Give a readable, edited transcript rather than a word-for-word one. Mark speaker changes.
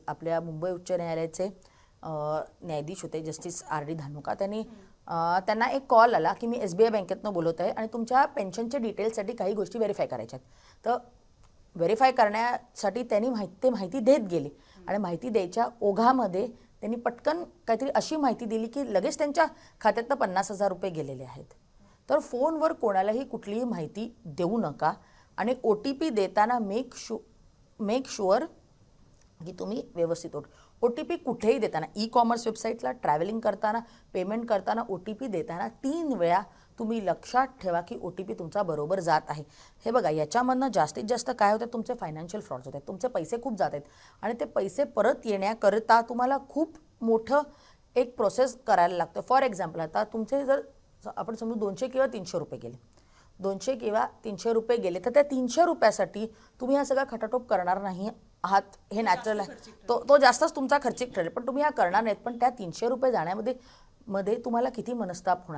Speaker 1: आपल्या मुंबई उच्च न्यायालयाचे न्यायाधीश होते जस्टिस R.D. धानुका. त्यांना एक कॉल आला की मी SBI बँकेतनं बोलत आहे आणि तुमच्या पेन्शनच्या डिटेल्ससाठी काही गोष्टी व्हेरीफाय करायच्या आहेत. तर व्हेरीफाय करण्यासाठी त्यांनी माहिती देत गेले आणि माहिती द्यायच्या ओघामध्ये त्यांनी पटकन काहीतरी अशी माहिती दिली की लगेच त्यांच्या खात्यातनं 50,000 रुपये गेलेले आहेत. तर फोनवर कोणालाही कुठलीही माहिती देऊ नका आणि OTP देताना मेक शुअर की तुम्ही व्यवस्थित OTP कुठेही देताना, ई-कॉमर्स वेबसाईटला, ट्रॅव्हलिंग करताना, पेमेंट करताना OTP देताना 3 वेळा तुम्ही लक्षात ठेवा की OTP तुमचा बरोबर जात आहे. हे बघा, याच्यामधनं जास्तीत जास्त काय होतं, तुमचे फायनान्शियल फ्रॉड्स होतात, तुमचे पैसे खूप जात आहेत आणि ते पैसे परत येण्याकरता तुम्हाला खूप मोठं एक प्रोसेस करायला लागतं. फॉर एक्झाम्पल, आता तुमचे जर आपण समजू 200 किंवा 300 रुपये गेले, 200 किंवा 300 रुपये गेले, तर त्या 300 रुपयासाठी तुम्ही हा सगळा खटाटोप करणार नाही आहात, हे नॅचरल आहे. तो जास्तच तुमचा खर्चिक ठरेल, पण तुम्ही हा करणार नाहीत. पण त्या 300 रुपये जाण्यामध्ये तुम्हाला किती मनस्ताप होणार